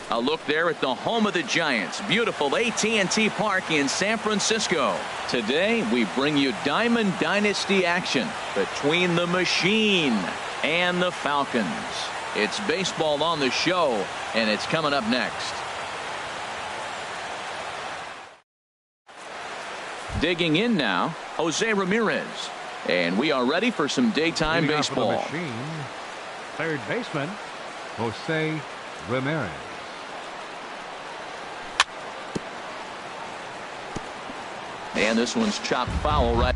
A look there at the home of the Giants. Beautiful AT&T Park in San Francisco. Today we bring you Diamond Dynasty action between the Machine and the Falcons. It's baseball on the show, and it's coming up next. Digging in now, Jose Ramirez. And we are ready for some daytime baseball. Machine, third baseman, Jose Ramirez. And this one's chopped foul right.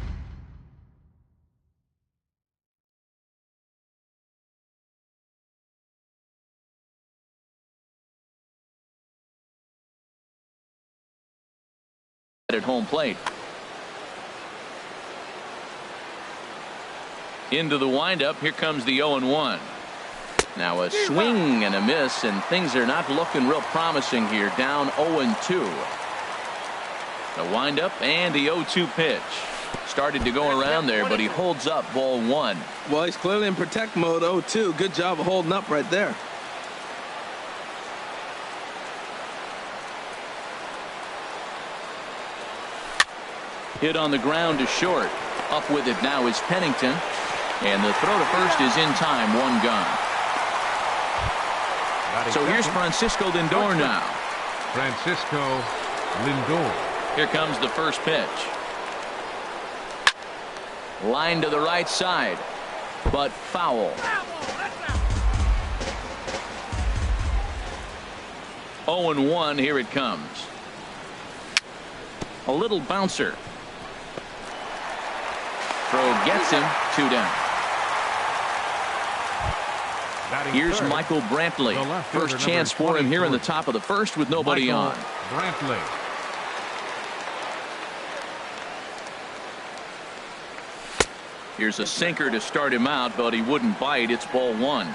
At home plate. Into the windup. Here comes the 0-1. Now a swing and a miss, and things are not looking real promising here. Down 0-2. The windup and the 0-2 pitch. Started to go around there, but he holds up ball one. Well, he's clearly in protect mode. 0-2. Good job of holding up right there. Hit on the ground to short. Up with it now is Pennington. And the throw to first is in time. One gone. So here's Francisco Lindor now. Francisco Lindor. Here comes the first pitch. Line to the right side, but foul. 0-1. Here it comes. A little bouncer. Throw gets him. 2 down. Here's Michael Brantley. First chance for him here in the top of the first with nobody on. Brantley. Here's a sinker to start him out, but he wouldn't bite. It's ball one.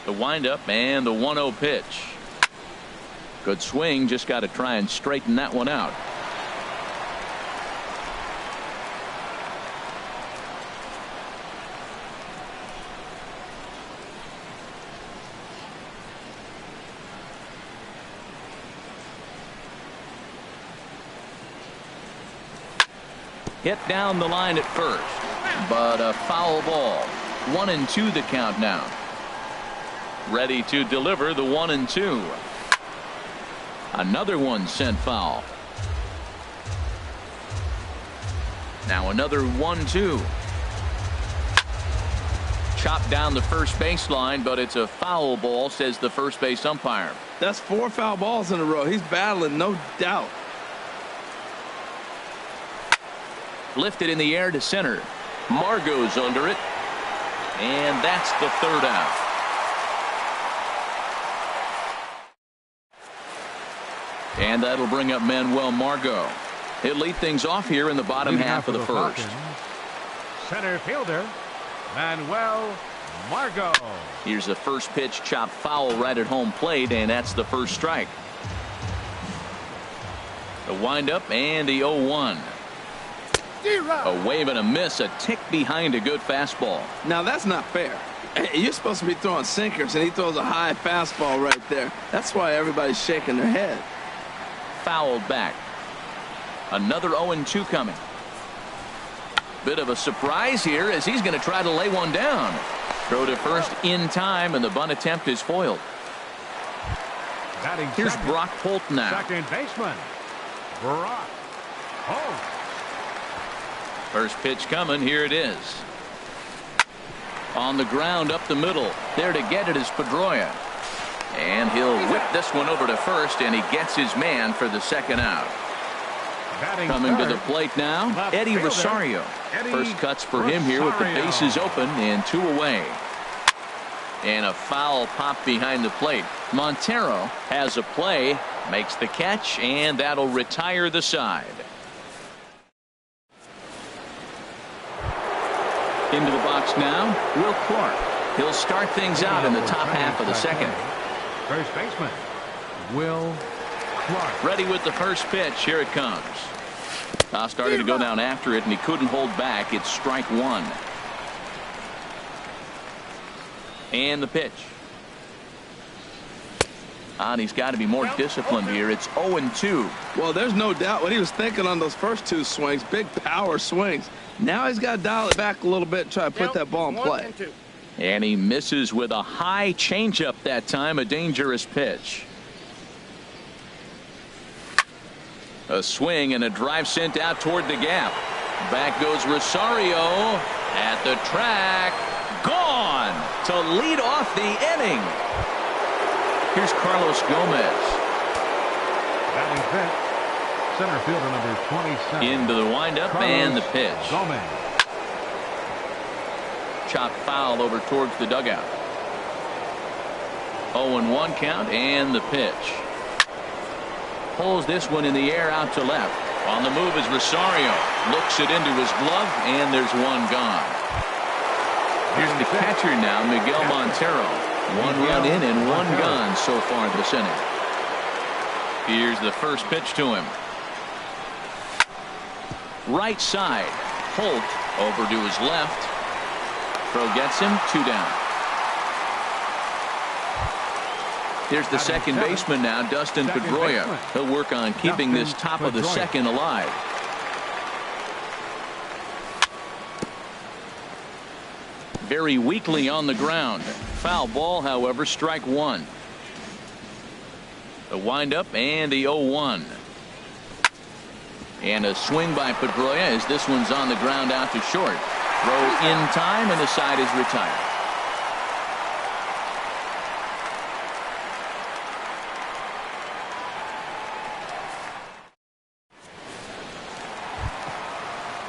The windup and the 1-0 pitch. Good swing. Just got to try and straighten that one out. Hit down the line at first, but a foul ball. 1-2 the count now. Ready to deliver the 1-2. Another one sent foul. Now another 1-2. Chopped down the first baseline, but it's a foul ball, says the first base umpire. That's 4 foul balls in a row. He's battling, no doubt. Lifted in the air to center. Margot's under it. And that's the third out. And that'll bring up Manuel Margot. He'll lead things off here in the bottom half of the first. Center fielder, Manuel Margot. Here's the first pitch, chopped foul right at home plate, and that's the first strike. The windup and the 0-1. A wave and a miss, a tick behind a good fastball. Now that's not fair. You're supposed to be throwing sinkers, and he throws a high fastball right there. That's why everybody's shaking their head. Fouled back. Another 0-2 coming. Bit of a surprise here as he's going to try to lay one down. Throw to first in time, and the bunt attempt is foiled. Here's Brock Holt now. Second baseman, Brock Holt. First pitch coming. Here it is. On the ground up the middle. There to get it is Pedroia. And he'll whip this one over to first, and he gets his man for the second out. Coming to the plate now, Eddie Rosario. First cuts for him here with the bases open and 2 away. And a foul pop behind the plate. Montero has a play, makes the catch, and that'll retire the side. Into the box now, Will Clark. He'll start things out in the top half of the second. First baseman, Will Ready with the first pitch. Here it comes. Started to go down after it, and he couldn't hold back. It's strike one. And the pitch. And he's got to be more disciplined here. It's 0-2. Well, there's no doubt what he was thinking on those first two swings. Big power swings. Now he's got to dial it back a little bit and try to put that ball in play. And he misses with a high changeup that time. A dangerous pitch. A swing and a drive sent out toward the gap. Back goes Rosario at the track. Gone to lead off the inning. Here's Carlos Gomez. Batting fifth, center fielder number 27. Into the windup and the pitch. Gomez. Chopped foul over towards the dugout. 0-1 count and the pitch. Pulls this one in the air out to left. On the move is Rosario. Looks it into his glove, and there's one gone. Here's the catcher now, Miguel Montero. One run in and one gone so far this inning. Here's the first pitch to him. Right side. Holt over to his left. Throw gets him. 2 down. Here's the second baseman now, Dustin Pedroia. He'll work on keeping this top of the second alive. Very weakly on the ground. Foul ball, however, strike one. The windup and the 0-1. And a swing by Pedroia as this one's on the ground out to short. Throw in time and the side is retired.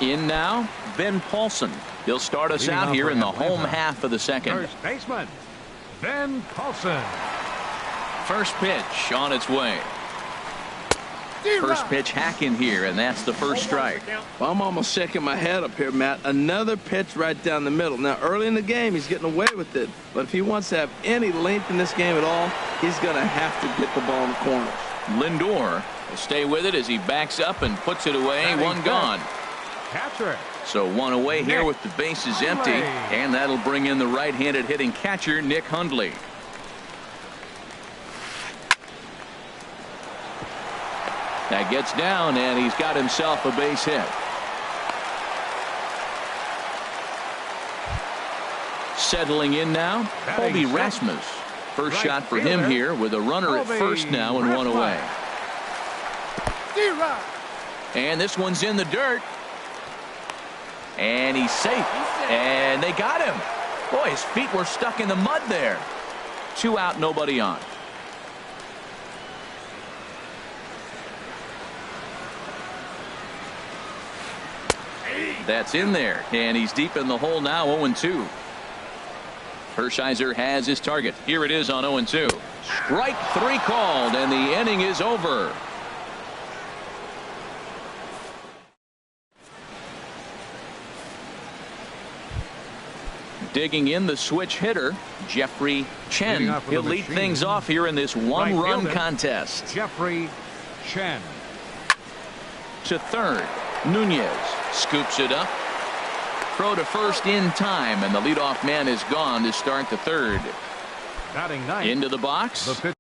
In now, Ben Paulson. He'll start us out here in the home half of the second. First baseman, Ben Paulson. First pitch on its way. First pitch hacking here, and that's the first strike. Well, I'm almost shaking my head up here, Matt. Another pitch right down the middle. Now, early in the game, he's getting away with it. But if he wants to have any length in this game at all, he's going to have to get the ball in the corner. Lindor will stay with it as he backs up and puts it away. One gone. Catcher. So one away here with the bases empty, and that'll bring in the right-handed hitting catcher, Nick Hundley. That gets down, and he's got himself a base hit. Settling in now, Colby Rasmus. First shot for him here with a runner at first now and one away. And this one's in the dirt. And he's safe. And they got him. Boy, his feet were stuck in the mud there. 2 out, nobody on. That's in there. And he's deep in the hole now, 0-2. Hershiser has his target. Here it is on 0-2. Strike 3 called, and the inning is over. Digging in the switch hitter, Jeffrey Chen. He'll lead things off here in this one-run contest. Jeffrey Chen. To third, Nunez scoops it up. Throw to first in time, and the leadoff man is gone to start the third. Batting ninth. Into the box. The pitch.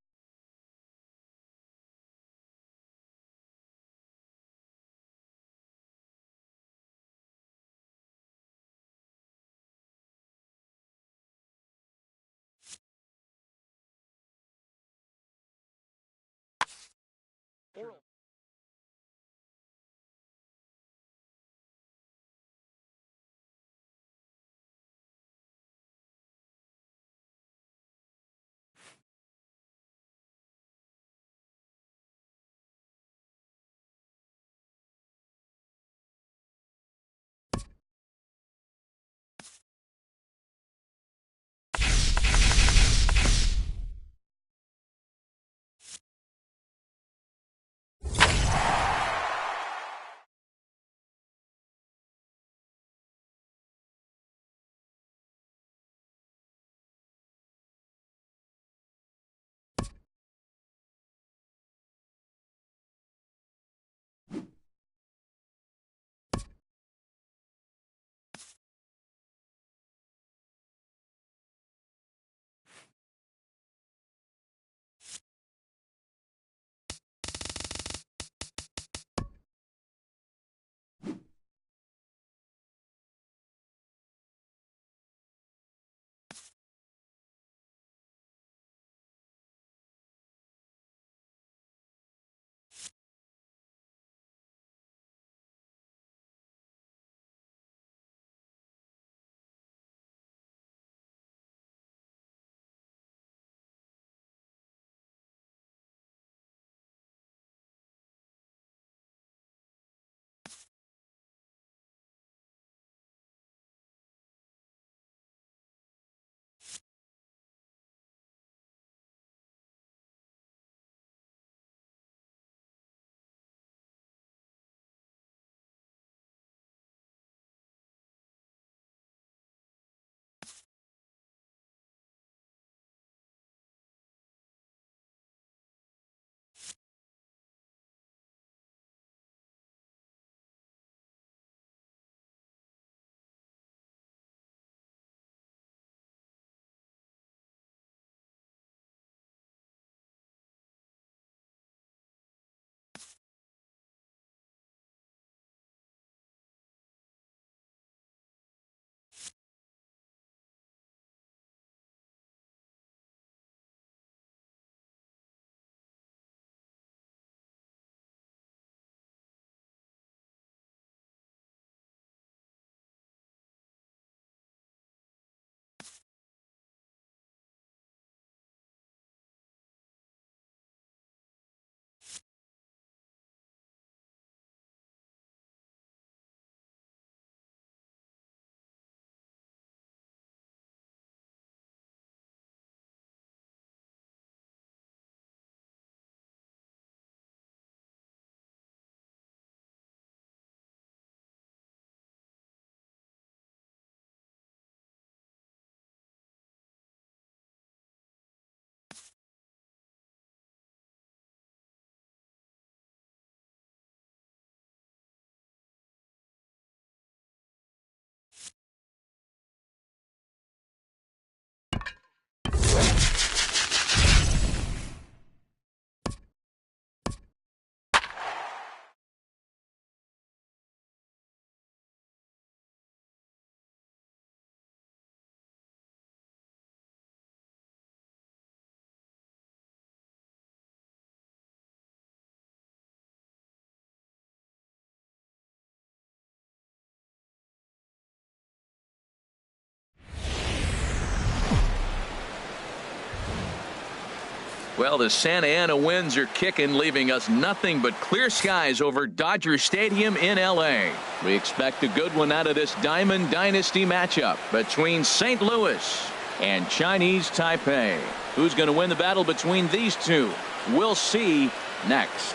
Well, the Santa Ana winds are kicking, leaving us nothing but clear skies over Dodger Stadium in L.A. We expect a good one out of this Diamond Dynasty matchup between St. Louis and Chinese Taipei. Who's going to win the battle between these two? We'll see next.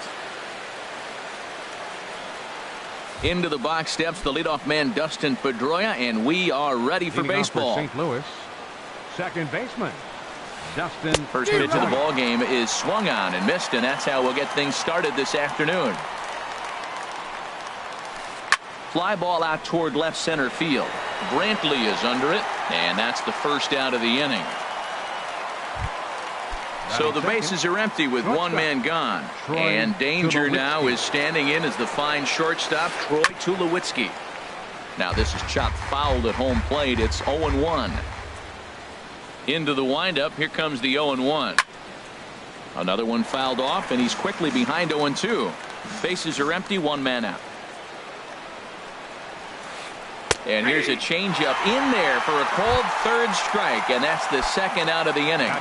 Into the box steps the leadoff man Dustin Pedroia, and we are ready for baseball. St. Louis, second baseman Dustin. First pitch of the ball game is swung on and missed, and that's how we'll get things started this afternoon. Fly ball out toward left center field. Brantley is under it, and that's the first out of the inning. So the bases are empty with one man gone, and danger now is standing in as the fine shortstop Troy Tulowitzki. Now this is chopped foul at home plate. It's 0-1. Into the windup. Here comes the 0-1. Another one fouled off, and he's quickly behind 0-2. Bases are empty, one man out. And here's a changeup in there for a called third strike, and that's the second out of the inning.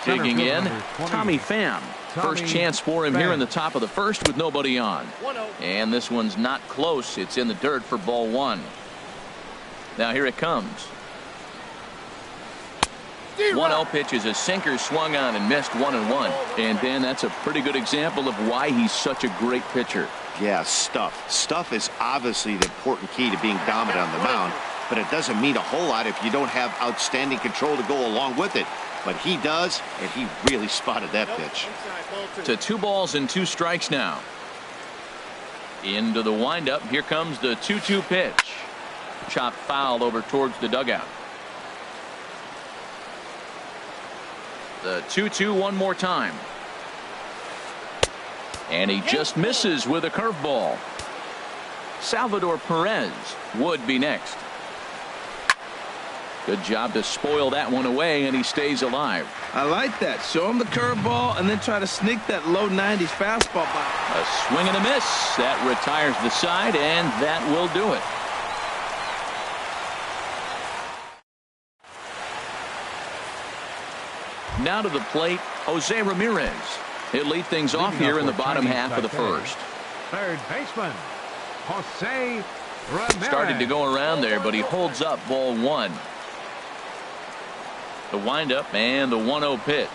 Digging in, Tommy Pham. First chance for him here in the top of the first with nobody on. And this one's not close. It's in the dirt for ball one. Now here it comes. 1-0 pitch is a sinker, swung on and missed, 1-1. And Dan, that's a pretty good example of why he's such a great pitcher. Yeah, stuff is obviously the important key to being dominant on the mound, but it doesn't mean a whole lot if you don't have outstanding control to go along with it. But he does, and he really spotted that pitch. To 2 balls and 2 strikes now. Into the windup. Here comes the 2-2 pitch. Chopped foul over towards the dugout. The 2-2 one more time. And he just misses with a curveball. Salvador Perez would be next. Good job to spoil that one away, and he stays alive. I like that. Show him the curveball and then try to sneak that low 90s fastball by. A swing and a miss. That retires the side, and that will do it. Now to the plate, Jose Ramirez. He'll lead things off here in the bottom half of the first. Third baseman, Jose Ramirez. Started to go around there, but he holds up ball one. The windup and the 1-0 pitch.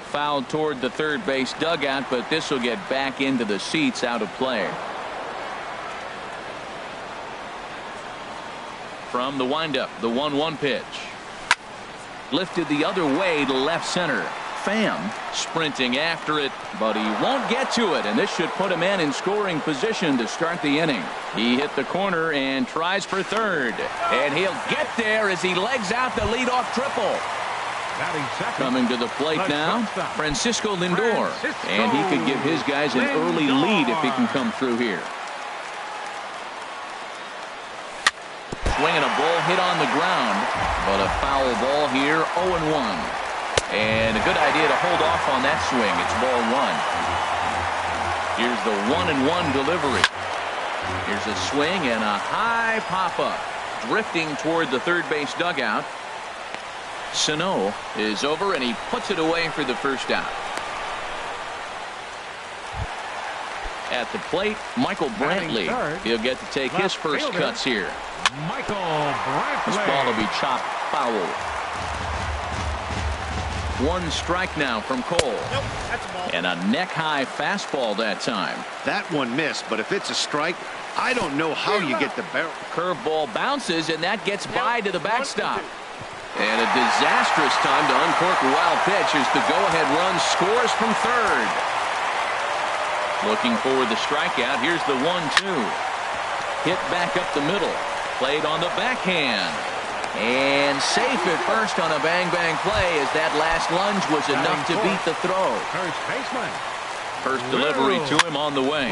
Fouled toward the third base dugout, but this will get back into the seats, out of play. From the windup, the 1-1 pitch. Lifted the other way to left center. Pham sprinting after it, but he won't get to it, and this should put a man in scoring position to start the inning. He hit the corner and tries for third, and he'll get there as he legs out the leadoff triple. Coming to the plate now, Francisco Lindor, and he could give his guys an early lead if he can come through here. Swinging a ball hit on the ground, but a foul ball here, 0-1. And a good idea to hold off on that swing. It's ball one. Here's the 1-1 delivery. Here's a swing and a high pop-up. Drifting toward the third base dugout. Sano is over, and he puts it away for the first out. At the plate, Michael Brantley. He'll get to take his first cuts here. Michael Brantley. This ball will be chopped foul. 1 strike now from Cole. Nope, that's a ball. And a neck-high fastball that time. That one missed, but if it's a strike, I don't know how you get the barrel. Curveball bounces, and that gets by to the backstop. And a disastrous time to uncork a wild pitch as the go-ahead run scores from third. Looking for the strikeout. Here's the 1-2. Hit back up the middle. Played on the backhand. And safe at first on a bang-bang play, as that last lunge was enough to beat the throw. First baseman. First delivery to him on the way.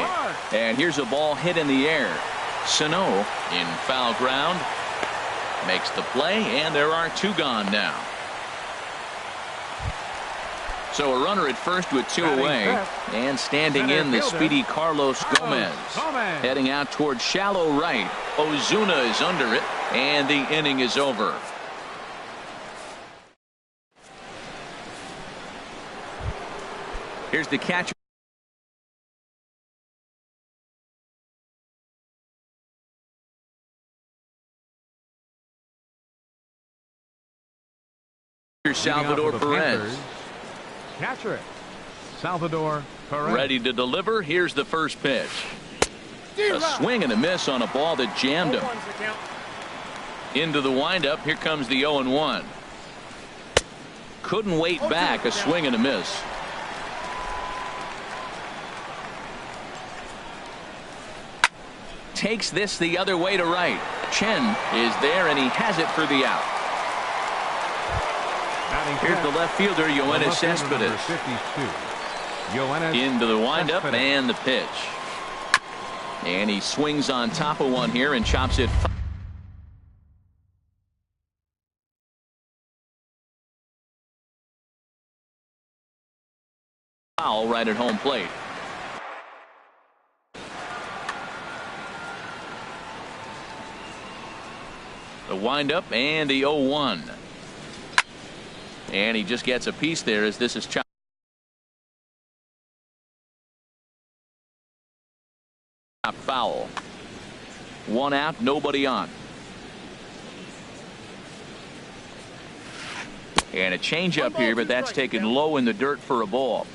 And here's a ball hit in the air. Sano in foul ground. Makes the play, and there are 2 gone now. So a runner at first with 2 away, and standing in the speedy Carlos Gomez. Heading out towards shallow right. Ozuna is under it, and the inning is over. Here's the catcher. Salvador Perez. Catcher it. Salvador Perez. Ready to deliver. Here's the first pitch. A swing and a miss on a ball that jammed him. Into the windup. Here comes the 0-1. Couldn't wait back. A swing and a miss. Takes this the other way to right. Chen is there, and he has it for the out. Here's the left fielder, Yoenis Cespedes. Into the windup and the pitch. And he swings on top of one here and chops it. Foul right at home plate. The windup and the 0-1. And he just gets a piece there as this is chopped. Foul. One out, nobody on. And a changeup here, but that's taken low in the dirt for a ball.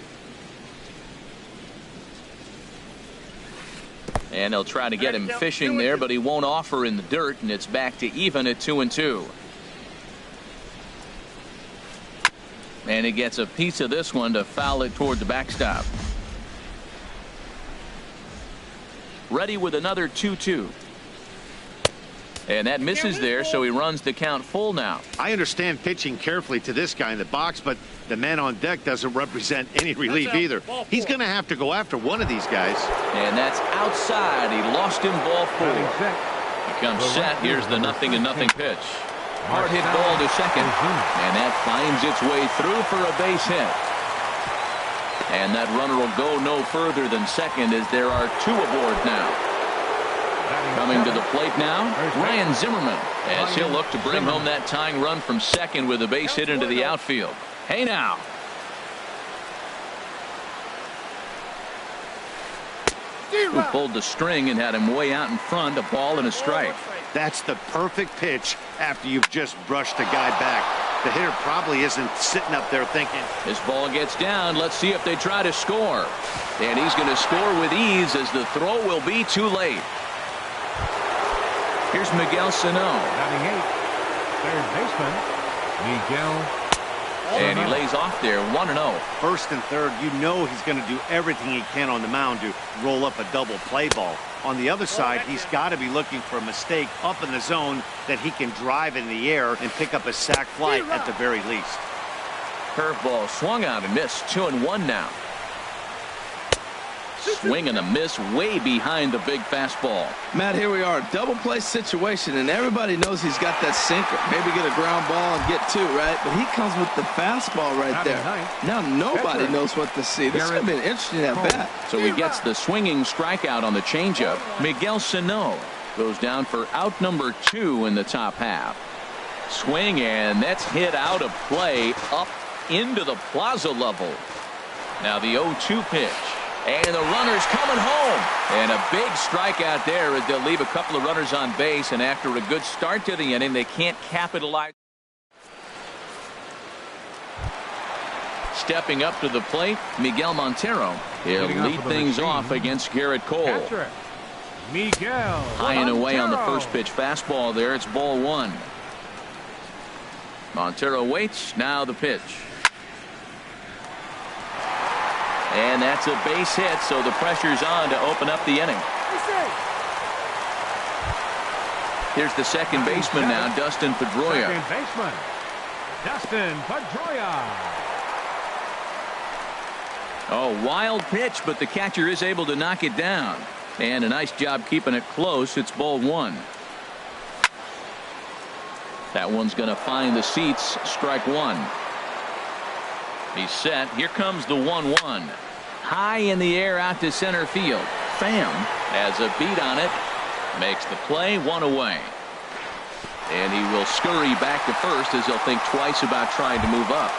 And they'll try to get him fishing there, but he won't offer in the dirt, and it's back to even at 2-2. And he gets a piece of this one to foul it toward the backstop. Ready with another 2-2. And that misses there, so he runs the count full now. I understand pitching carefully to this guy in the box, but the man on deck doesn't represent any relief either. He's going to have to go after one of these guys. And that's outside. He lost him, ball 4. He comes set. Here's the 0-0 pitch. Hard hit ball to second, and that finds its way through for a base hit. And that runner will go no further than second as there are 2 aboard now. Coming to the plate now, Ryan Zimmerman, as he'll look to bring home that tying run from second with a base hit into the outfield. Hey now. Who pulled the string and had him way out in front, a ball and a strike. That's the perfect pitch after you've just brushed a guy back. The hitter probably isn't sitting up there thinking. This ball gets down. Let's see if they try to score. And he's going to score with ease as the throw will be too late. Here's Miguel Sano. Batting 8th, third baseman, Miguel. And he lays off there, 1-0. First and third, you know he's going to do everything he can on the mound to roll up a double play ball. On the other side, he's got to be looking for a mistake up in the zone that he can drive in the air and pick up a sac fly at the very least. Curveball swung out and missed. 2-1 now. Swing and a miss way behind the big fastball. Matt, here we are, double play situation, and everybody knows he's got that sinker. Maybe get a ground ball and get 2, right? But he comes with the fastball right there. Now nobody knows what to see. This has been interesting at bat. So he gets the swinging strikeout on the changeup. Miguel Sano goes down for out number 2 in the top half. Swing, and that's hit out of play up into the plaza level. Now the 0-2 pitch. And the runner's coming home. And a big strikeout there as they'll leave a couple of runners on base. And after a good start to the inning, they can't capitalize. Stepping up to the plate, Miguel Montero. He'll lead things off against Garrett Cole. Miguel High and away on the first pitch fastball there. It's ball 1. Montero waits. Now the pitch. And that's a base hit, so the pressure's on to open up the inning. Here's the second baseman now, Dustin Pedroia. Second baseman, Dustin Pedroia. Oh, wild pitch, but the catcher is able to knock it down. And a nice job keeping it close. It's ball 1. That one's going to find the seats. Strike 1. He's set. Here comes the 1-1. High in the air out to center field. Pham has a beat on it. Makes the play. 1 away. And he will scurry back to first as he'll think twice about trying to move up.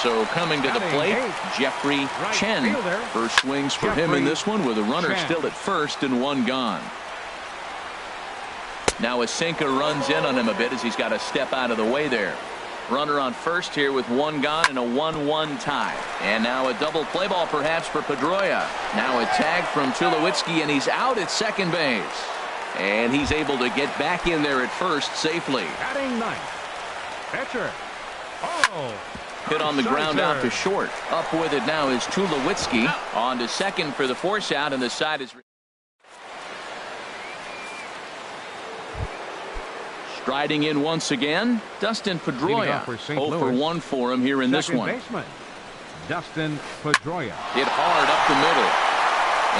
So coming to the plate, Jeffrey Chen. First swings for him in this one with a runner still at first and one gone. Now a sinker runs in on him a bit as he's got to step out of the way there. Runner on first here with one gone and a 1-1 tie. And now a double play ball perhaps for Pedroia. Now a tag from Tulowitzki and he's out at second base. And he's able to get back in there at first safely. Batting ninth, pitcher. Oh. Hit on the ground out to short. Up with it now is Tulowitzki. On to second for the force out, and the side is striding in once again, Dustin Pedroia. 0 for 1 for him here in this one. Baseman, Dustin Pedroia. Hit hard up the middle.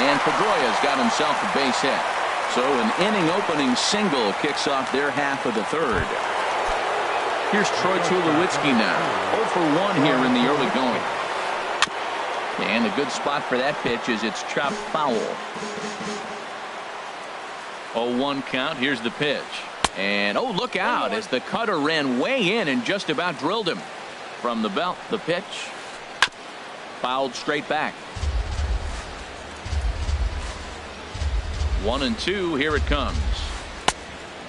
And Pedroia's got himself a base hit. So an inning opening single kicks off their half of the third. Here's Troy Tulowitzki now. 0 for 1 here in the early going. And a good spot for that pitch is it's chopped foul. 0-1 count. Here's the pitch. And oh, look out as the cutter ran way in and just about drilled him. From the belt, the pitch. Fouled straight back. 1-2. Here it comes.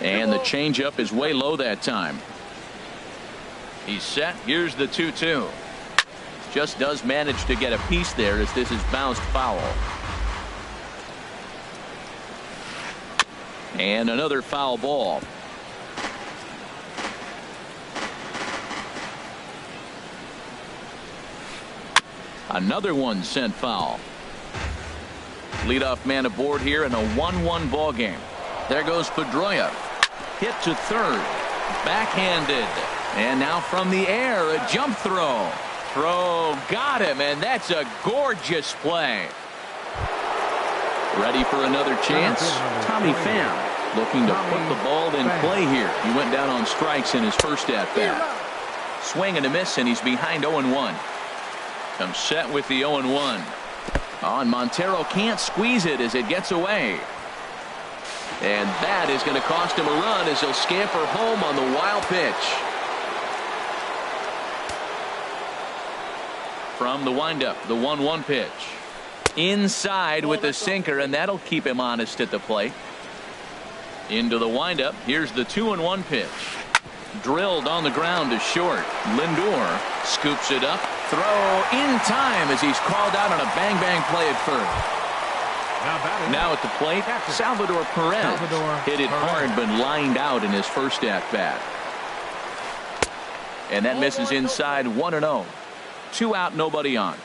And the changeup is way low that time. He's set. Here's the 2-2. Just does manage to get a piece there as this is bounced foul. And another foul ball. Another one sent foul. Leadoff man aboard here in a 1-1 ball game. There goes Pedroia. Hit to third. Backhanded. And now from the air, a jump throw. Throw got him, and that's a gorgeous play. Ready for another chance? Tommy Pham looking to put the ball in play here. He went down on strikes in his first at-bat. Swing and a miss, and he's behind 0-1. Comes set with the 0-1. And Montero can't squeeze it as it gets away. And that is going to cost him a run as he'll scamper home on the wild pitch. From the windup, the 1-1 pitch. Inside with the sinker, and that'll keep him honest at the plate. Into the windup. Here's the 2-1 pitch. Drilled on the ground to short. Lindor scoops it up. Throw in time as he's called out on a bang-bang play at first. Now at the plate, Salvador Perez hit it hard but lined out in his first at-bat. And that misses inside. 1-0. 2 out, nobody on.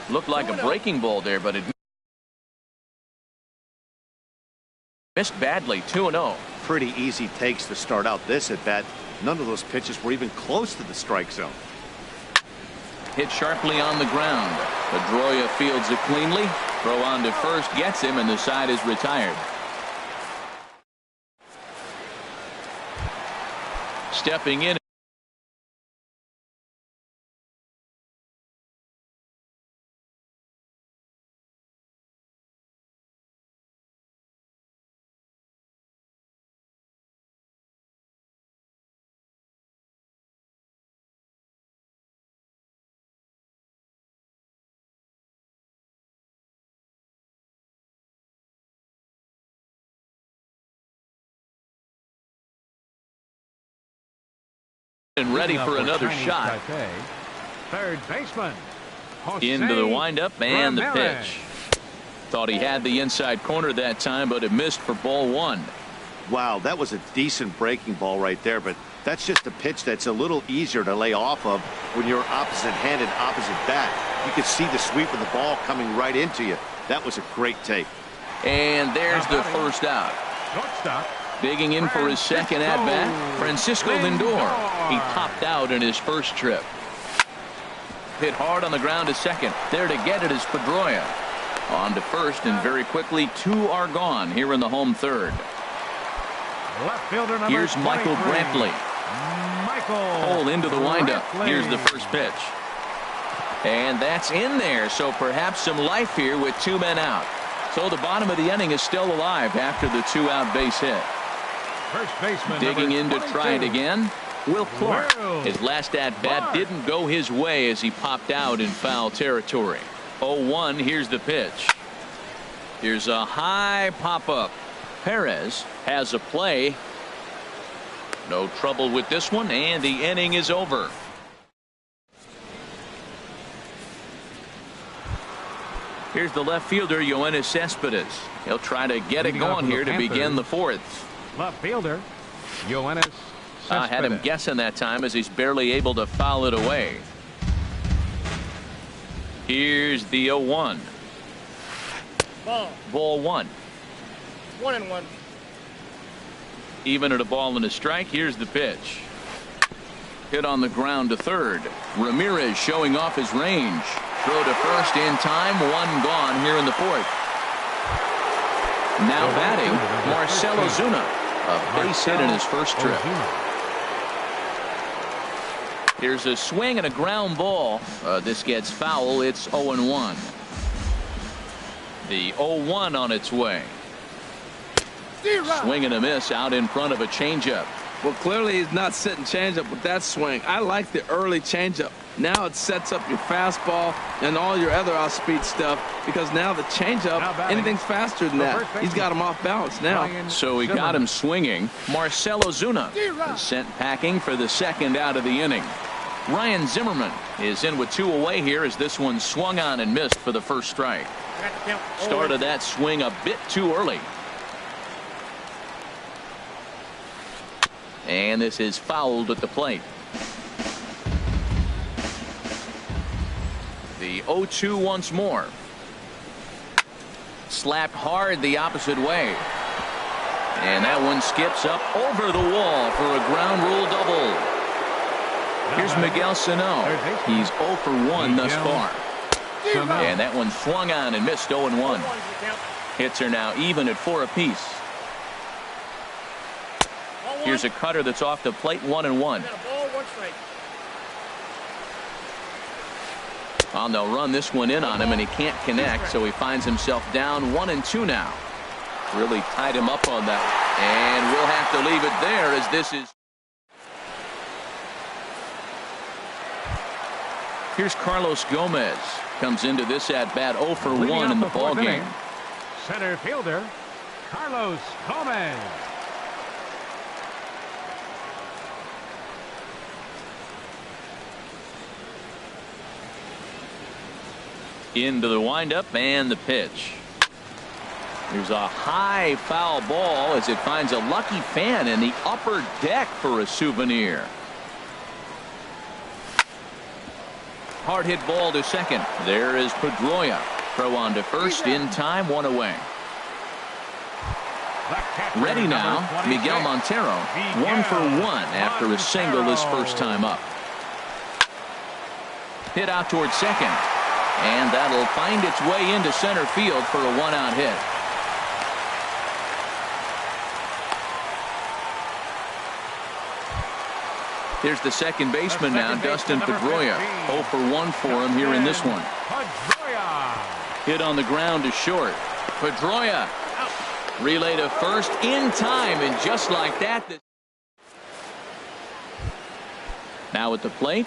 Looked like a breaking ball there, but it missed badly. 2-0. Pretty easy takes to start out this at bat. None of those pitches were even close to the strike zone. Hit sharply on the ground. Pedroia fields it cleanly. Throw on to first gets him, and the side is retired. Stepping in. And ready for another shot. Third baseman. Into the windup and the pitch. Thought he had the inside corner that time, but it missed for ball 1. Wow, that was a decent breaking ball right there, but that's just a pitch that's a little easier to lay off of when you're opposite-handed, opposite bat. You could see the sweep of the ball coming right into you. That was a great take. And there's the first out. Shortstop. Digging in for his second at-bat, Francisco Lindor. He popped out in his first trip. Hit hard on the ground to second. There to get it is Pedroia. On to first, and very quickly 2 are gone here in the home third. Left fielder number Here's Michael 23. Brantley. Pull into the windup. Here's the first pitch. And that's in there, so perhaps some life here with 2 men out. So the bottom of the inning is still alive after the 2-out base hit. First baseman Digging in to try it again. Will Clark. Well, His last at-bat didn't go his way as he popped out in foul territory. 0-1. Here's the pitch. Here's a high pop-up. Perez has a play. No trouble with this one, and the inning is over. Here's the left fielder, Yoenis Cespedes. He'll try to get it going here to begin the fourth. Left fielder, Yoenis Cespedes. I had him guessing that time as he's barely able to foul it away. Here's the 0-1. Ball 1. 1-1. Even at a ball and a strike. Here's the pitch. Hit on the ground to third. Ramirez showing off his range. Throw to first in time. One gone here in the fourth. Now batting, Marcell Ozuna. A base hit in his first trip. Here's a swing and a ground ball. This gets foul. It's 0-1. The 0-1 on its way. Swing and a miss out in front of a changeup. Well, clearly he's not sitting changeup with that swing. I like the early changeup. Now it sets up your fastball and all your other off-speed stuff, because now the changeup, anything's faster than that. He's got him off balance now. So he got him swinging. Marcell Ozuna is sent packing for the second out of the inning. Ryan Zimmerman is in with 2 away here as this one swung on and missed for the first strike. Started that swing a bit too early. And this is fouled at the plate. The 0-2 once more. Slapped hard the opposite way. And that one skips up over the wall for a ground rule double. Here's Miguel Sano. He's 0 for 1 thus far. And that one swung on and missed. 0-1. Hits are now even at 4 apiece. Here's a cutter that's off the plate. 1-1. Well, they'll run this one in on him, and he can't connect, so he finds himself down 1-2 now. Really tied him up on that, and we'll have to leave it there as this is. Here's Carlos Gomez. Comes into this at bat 0 for 1 in the ball game. Center fielder, Carlos Gomez. Into the windup and the pitch. There's a high foul ball as it finds a lucky fan in the upper deck for a souvenir. Hard hit ball to second. There is Pedroia. Throw on to first in time. 1 away. Ready now, Miguel Montero. 1 for 1 after a single his first time up. Hit out towards second. And that'll find its way into center field for a 1-out hit. Here's the second baseman now, Dustin Pedroia. 0 for 1 for him here in this one. Hit on the ground to short. Pedroia relay to first in time, and just like that. Now at the plate.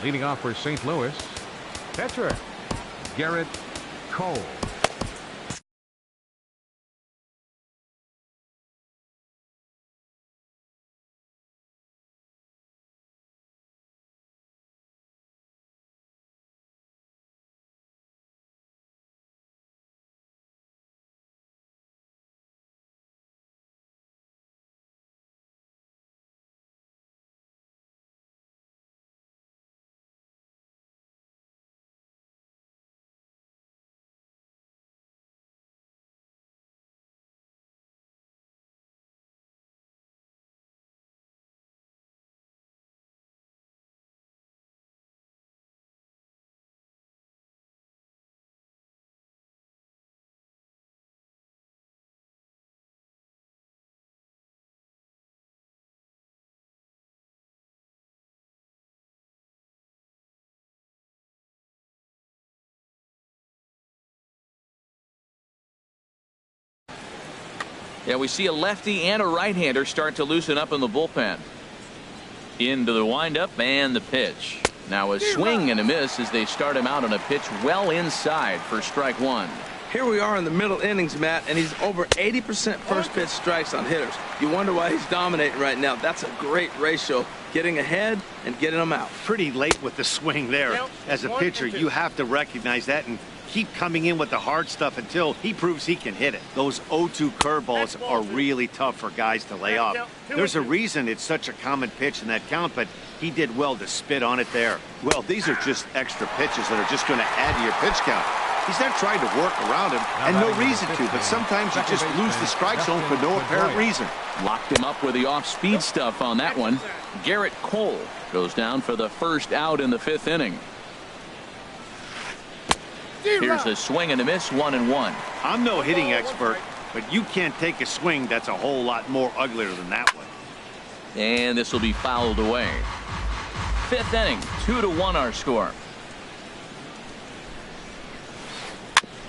Leading off for St. Louis, catcher Garrett Cole. Yeah, we see a lefty and a right-hander start to loosen up in the bullpen. Into the windup and the pitch. Now a swing and a miss as they start him out on a pitch well inside for strike one. Here we are in the middle innings, Matt, and he's over 80% first pitch strikes on hitters. You wonder why he's dominating right now. That's a great ratio, getting ahead and getting them out. Pretty late with the swing there. As a pitcher, you have to recognize that and keep coming in with the hard stuff until he proves he can hit it. Those 0-2 curveballs are really tough for guys to lay off. There's a reason it's such a common pitch in that count, but he did well to spit on it there. Well, these are just extra pitches that are just going to add to your pitch count. He's not trying to work around him, and no reason to, but sometimes you just lose the strike zone for no apparent reason. Locked him up with the off-speed stuff on that one. Garrett Cole goes down for the first out in the 5th inning. Here's a swing and a miss, 1-1. I'm no hitting expert, but you can't take a swing that's a whole lot more uglier than that one. And this will be fouled away. 5th inning, 2-1 our score.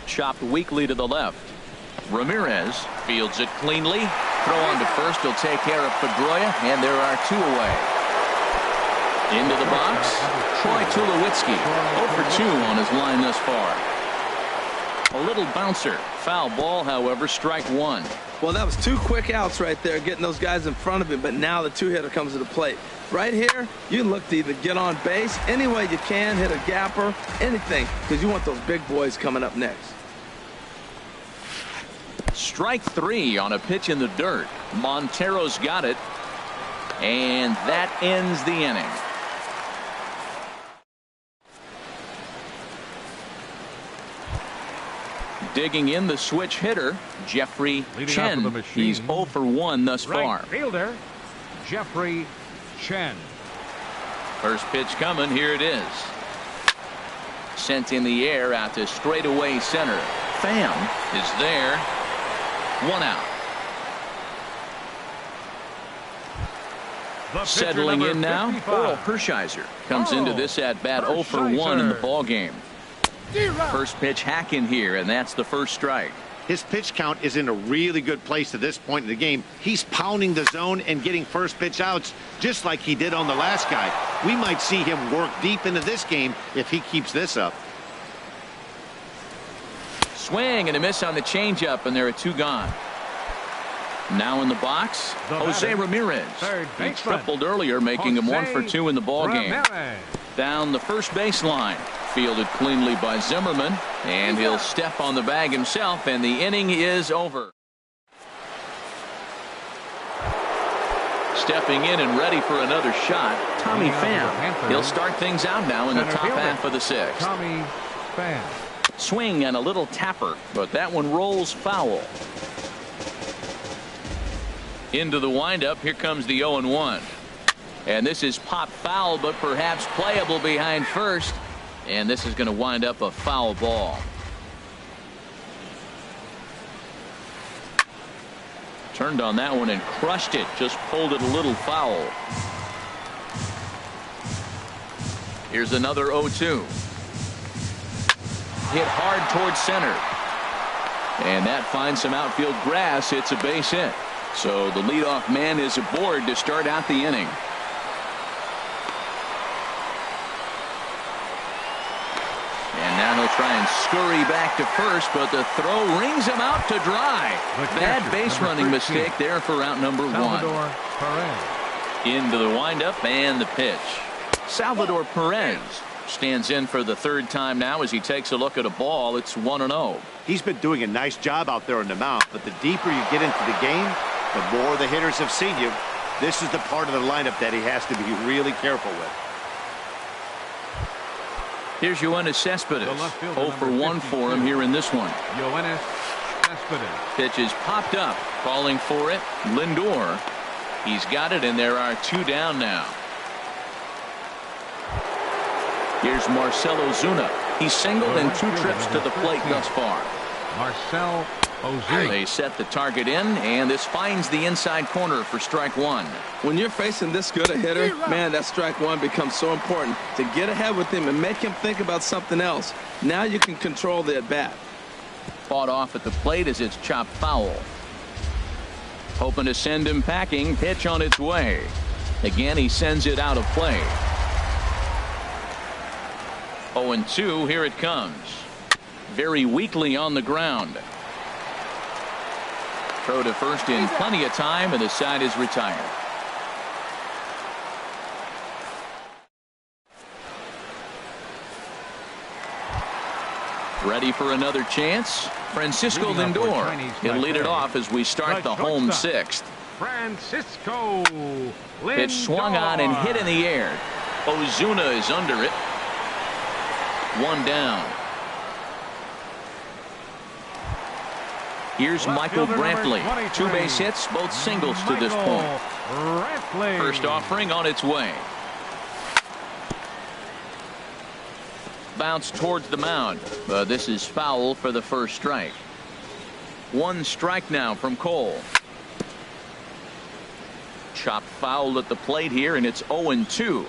Chopped weakly to the left. Ramirez fields it cleanly. Throw on to first. He'll take care of Pedroia, and there are 2 away. Into the box, Troy Tulowitzki, 0 for 2 on his line thus far. A little bouncer. Foul ball, however, strike one. Well, that was 2 quick outs right there, getting those guys in front of him, but now the 2-hitter comes to the plate. Right here, you look to either get on base any way you can, hit a gapper, anything, because you want those big boys coming up next. Strike 3 on a pitch in the dirt. Montero's got it, and that ends the inning. Digging in the switch hitter, Jeffrey Chen. He's 0 for 1 thus far. Right fielder, Jeffrey Chen. First pitch coming. Here it is. Sent in the air out to straightaway center. Pham is there. 1 out. Settling in now, 55. Oral Hershiser comes into this at bat 0 for 1 in the ball game. First pitch hack in here, and that's the first strike. His pitch count is in a really good place at this point in the game. He's pounding the zone and getting first pitch outs just like he did on the last guy. We might see him work deep into this game if he keeps this up. Swing and a miss on the changeup, and there are 2 gone. Now in the box, Jose Ramirez. He tripled earlier, making him 1 for 2 in the ball game. Down the first baseline. Fielded cleanly by Zimmerman, and he'll step on the bag himself, and the inning is over. Stepping in and ready for another shot, Tommy Pham. He'll start things out now in the top half of the 6th. Tommy Pham. Swing and a little tapper, but that one rolls foul. Into the windup, here comes the 0-1. And this is popped foul, but perhaps playable behind first. And this is going to wind up a foul ball. Turned on that one and crushed it. Just pulled it a little foul. Here's another 0-2. Hit hard towards center. And that finds some outfield grass. It's a base hit. So the leadoff man is aboard to start out the inning. And now he'll try and scurry back to first, but the throw rings him out to dry. Bad base running mistake there for out number 1. Into the windup and the pitch. Salvador Perez stands in for the 3rd time now as he takes a look at a ball. It's 1-0. He's been doing a nice job out there on the mound, but the deeper you get into the game, the more the hitters have seen you. This is the part of the lineup that he has to be really careful with. Here's Yoenis Cespedes. 0 for 1 for him here in this one. Yoenis Cespedes. Pitch is popped up. Calling for it. Lindor. He's got it, and there are 2 down now. Here's Marcell Ozuna. He's singled in 2 trips to the plate thus far. Marcell Ozuna. They set the target in, and this finds the inside corner for strike 1. When you're facing this good a hitter, man, that strike 1 becomes so important to get ahead with him and make him think about something else. Now you can control the at-bat. Fought off at the plate as it's chopped foul. Hoping to send him packing. Pitch on its way. Again, he sends it out of play. 0-2. Here it comes. Very weakly on the ground. Throw to first in plenty of time, and the side is retired. Ready for another chance. Francisco Lindor. He'll lead it off as we start the home sixth. Francisco Lindor. Pitch swung on and hit in the air. Ozuna is under it. One down. Here's Michael Brantley. 2 base hits, both singles to this point. First offering on its way. Bounce towards the mound. This is foul for the first strike. 1 strike now from Cole. Chopped foul at the plate here, and it's 0-2.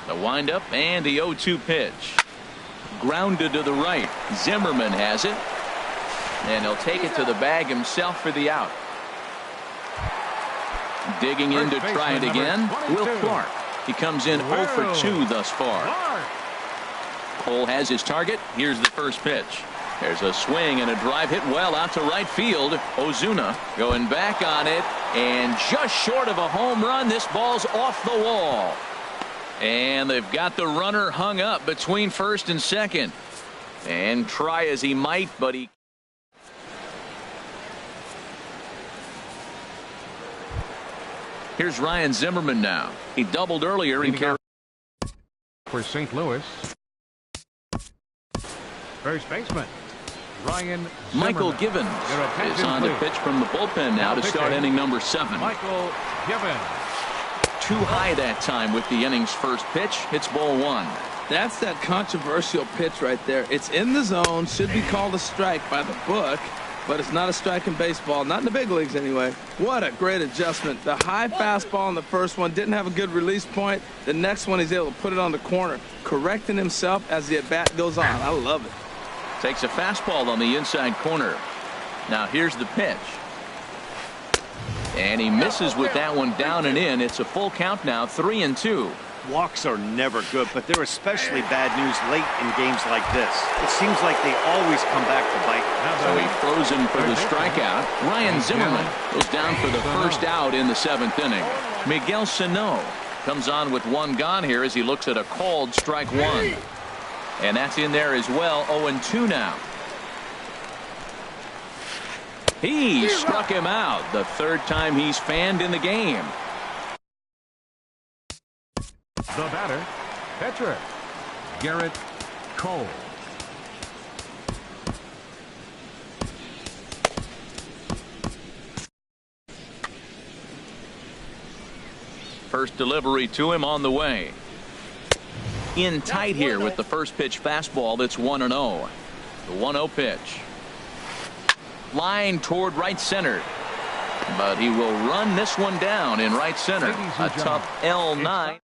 The windup and the 0-2 pitch. Grounded to the right. Zimmerman has it. And he'll take it to the bag himself for the out. Digging in to try it again. Will Clark. He comes in 0 for 2 thus far. Cole has his target. Here's the first pitch. There's a swing and a drive hit well out to right field. Ozuna going back on it, and just short of a home run. This ball's off the wall. And they've got the runner hung up between first and second. And try as he might, but he... Here's Ryan Zimmerman now. He doubled earlier in carry for St. Louis. First baseman Ryan Zimmerman. Michael Givens is on to pitch from the bullpen now to start inning number 7. Michael Givens. Too high that time with the inning's first pitch. It's ball 1. That's that controversial pitch right there. It's in the zone, should be called a strike by the book, but it's not a strike in baseball, not in the big leagues anyway. What a great adjustment. The high fastball in the first one didn't have a good release point. The next one he's able to put it on the corner, correcting himself as the at-bat goes on. I love it. Takes a fastball on the inside corner. Now here's the pitch. And he misses with that one down and in. It's a full count now, 3-2. Walks are never good, but they're especially bad news late in games like this. It seems like they always come back to bite. So he throws him for the strikeout. Ryan Zimmerman goes down for the first out in the 7th inning. Miguel Sano comes on with 1 gone here as he looks at a called strike 1. And that's in there as well. 0-2 now. He struck him out the 3rd time he's fanned in the game. The batter, pitcher, Garrett Cole. First delivery to him on the way. In tight here with the first pitch fastball. That's 1-0. The 1-0 pitch. Line toward right center. But he will run this one down in right center. A tough L9.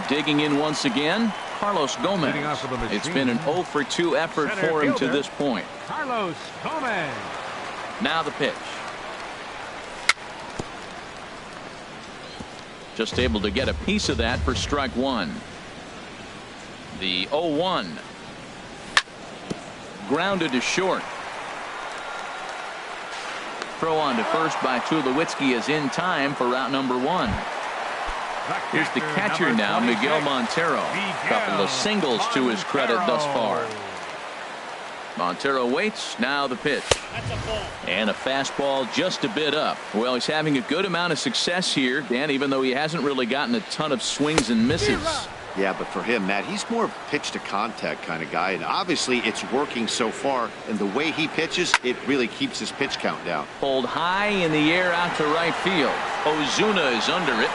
Digging in once again, Carlos Gomez. It's been an 0 for 2 effort for him to this point. Carlos Gomez. Now the pitch. Just able to get a piece of that for strike 1. The 0-1. Grounded to short. Throw on to first by Tulowitzki is in time for route number 1. Here's the catcher now, Miguel Montero. Couple of singles to his credit thus far. Montero waits. Now the pitch. And a fastball just a bit up. Well, he's having a good amount of success here, Dan, even though he hasn't really gotten a ton of swings and misses. Yeah, but for him, Matt, he's more pitch to contact kind of guy, and obviously it's working so far, and the way he pitches, it really keeps his pitch count down. Pulled high in the air out to right field. Ozuna is under it.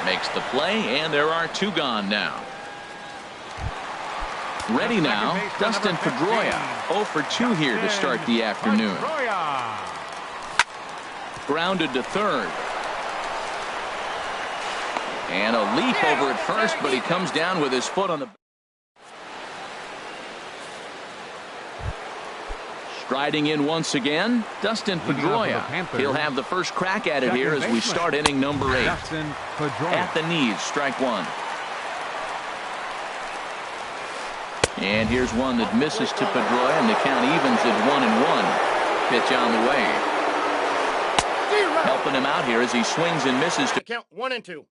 Makes the play, and there are 2 gone now. Ready now, Dustin Pedroia. 0 for 2 here to start the afternoon. Grounded to third. And a leap over at first, but he comes down with his foot on the... Striding in once again, Dustin Pedroia. He'll have the first crack at it here as we start inning number 8. At the knees, strike one. And here's one that misses to Pedroia, and the count evens at 1-1. Pitch on the way. Helping him out here as he swings and misses to count 1-2.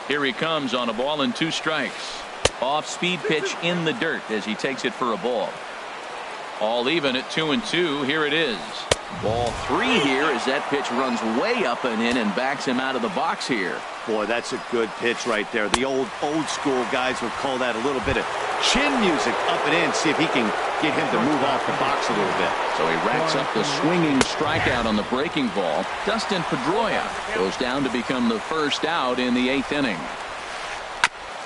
Here he comes on a ball and 2 strikes. Off-speed pitch in the dirt as he takes it for a ball. All even at 2-2. Here it is. Ball 3 here as that pitch runs way up and in and backs him out of the box here. Boy, that's a good pitch right there. The old school guys would call that a little bit of chin music up and in. See if he can get him to move off the box a little bit. So he racks up the swinging strikeout on the breaking ball. Dustin Pedroia goes down to become the first out in the 8th inning.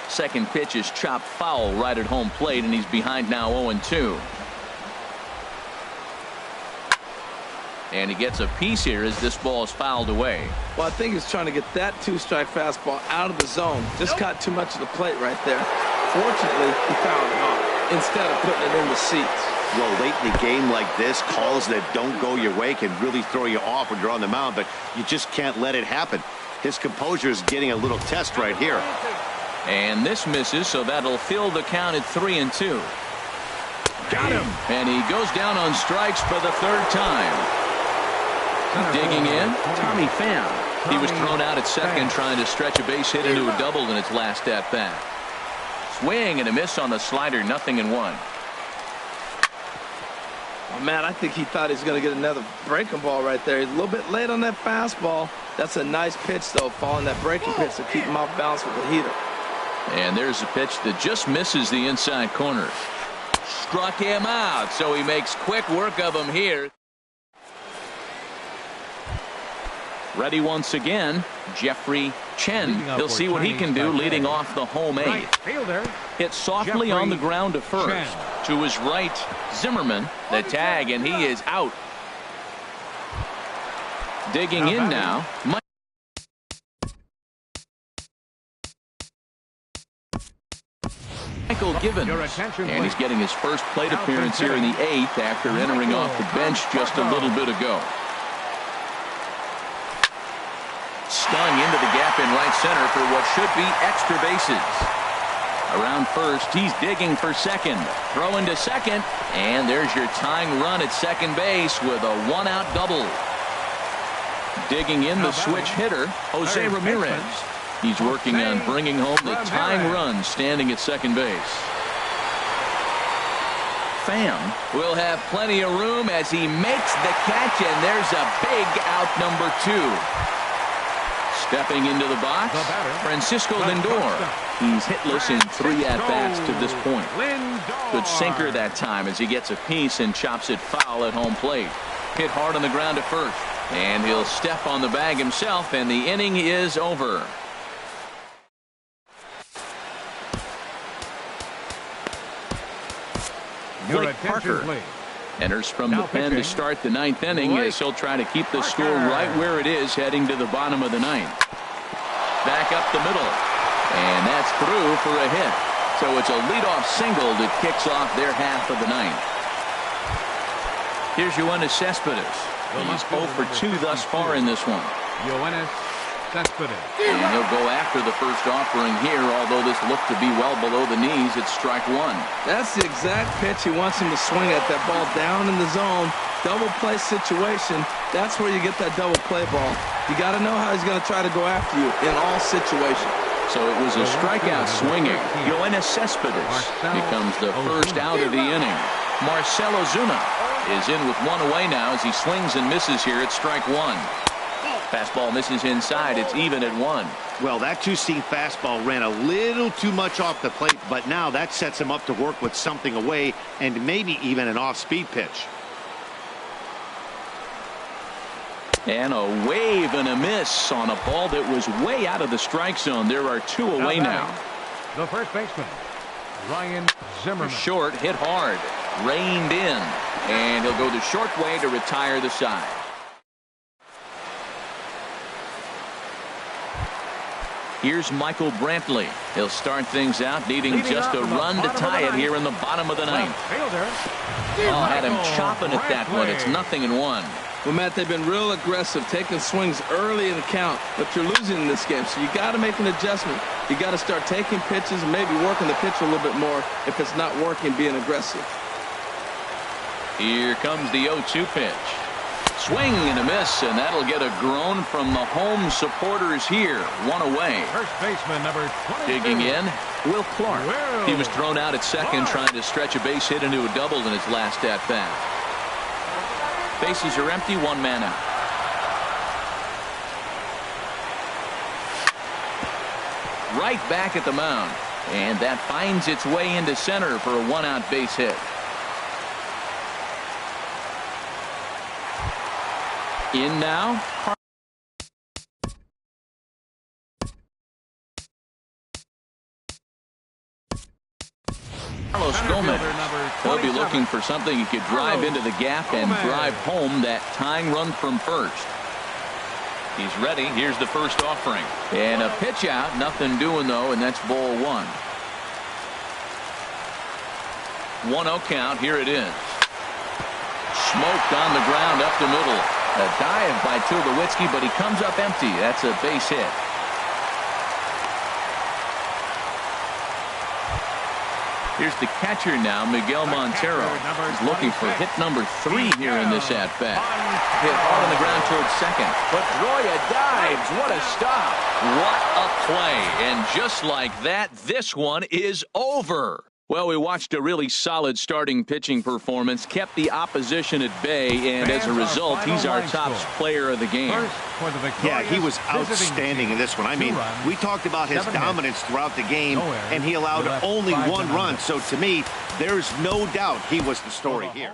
Second pitch is chopped foul right at home plate, and he's behind now 0-2. And he gets a piece here as this ball is fouled away. Well, I think he's trying to get that 2-strike fastball out of the zone. Just caught too much of the plate right there. Fortunately, he fouled it off instead of putting it in the seats. Well, late in the game like this, calls that don't go your way can really throw you off when you're on the mound, but you just can't let it happen. His composure is getting a little test right here. And this misses, so that'll fill the count at 3-2. Got him. And he goes down on strikes for the 3rd time. Digging in, Tommy Pham. He was thrown out at second trying to stretch a base hit into a double in its last at bat. Swing and a miss on the slider, 0-1. Oh, man, I think he thought he was going to get another breaking ball right there. He's a little bit late on that fastball. That's a nice pitch, though, following that breaking pitch to keep him off balance with the heater. And there's a pitch that just misses the inside corner. Struck him out, so he makes quick work of him here. Ready once again, Jeffrey Chen. He'll see what he can do leading off the home 8th. Hit softly on the ground to first. To his right, Zimmerman, the tag, and he is out. Digging in now, Michael Givens. And he's getting his first plate appearance here in the 8th after entering off the bench just a little bit ago. Stung into the gap in right center for what should be extra bases. Around first, he's digging for second. Throwing to second, and there's your tying run at second base with a 1-out double. Digging in the switch hitter, Jose Ramirez. He's working on bringing home the tying run standing at second base. Pham will have plenty of room as he makes the catch, and there's a big out number 2. Stepping into the box, Francisco Lindor. He's hitless in 3 at-bats to this point. Good sinker that time as he gets a piece and chops it foul at home plate. Hit hard on the ground to first. And he'll step on the bag himself, and the inning is over. Blake Parker enters from the pen to start the 9th inning as he'll try to keep the score right where it is heading to the bottom of the 9th. Back up the middle, and that's through for a hit. So it's a leadoff single that kicks off their half of the 9th. Here's Yoenis Cespedes. He's 0 for 2 thus far in this one. And he'll go after the first offering here, although this looked to be well below the knees. It's strike 1. That's the exact pitch he wants him to swing at, that ball down in the zone. Double play situation. That's where you get that double play ball. You got to know how he's going to try to go after you in all situations. So it was a strikeout swinging. Yoenis Cespedes becomes the first out of the inning. Marcell Ozuna is in with 1 away now as he swings and misses here at strike 1. Fastball misses inside. It's even at 1. Well, that two-seam fastball ran a little too much off the plate, but now that sets him up to work with something away and maybe even an off-speed pitch. And a wave and a miss on a ball that was way out of the strike zone. There are 2 away now. The first baseman, Ryan Zimmerman. Short, hit hard, reined in, and he'll go the short way to retire the side. Here's Michael Brantley. He'll start things out, needing just a run to tie it here in the bottom of the 9th. Oh, had him chopping at that one. It's 0-1. Well, Matt, they've been real aggressive, taking swings early in the count, but you're losing in this game, so you got to make an adjustment. You got to start taking pitches and maybe working the pitcher a little bit more if it's not working, being aggressive. Here comes the 0-2 pitch. Swing and a miss, and that'll get a groan from the home supporters here. 1 away. First baseman number 22. Digging in, Will Clark. He was thrown out at second trying to stretch a base hit into a double in his last at-bat. Bases are empty, 1 man out. Right back at the mound, and that finds its way into center for a 1-out base hit. In now, Carlos Gomez. He'll be looking for something he could drive into the gap and drive home that tying run from first. He's ready. Here's the first offering. And a pitch out. Nothing doing, though, and that's ball 1. 1-0 count. Here it is. Smoked on the ground up the middle. A dive by Tulowitzki, but he comes up empty. That's a base hit. Here's the catcher now, Miguel Montero. He's looking for hit number 3 here in this at-bat. Hit hard on the ground towards second. Pedroia dives. What a stop. What a play. And just like that, this one is over. Well, we watched a really solid starting pitching performance, kept the opposition at bay, and as a result, he's our top player of the game. Yeah, he was outstanding in this one. I mean, we talked about his dominance throughout the game, and he allowed only 1 run. So to me, there's no doubt he was the story here.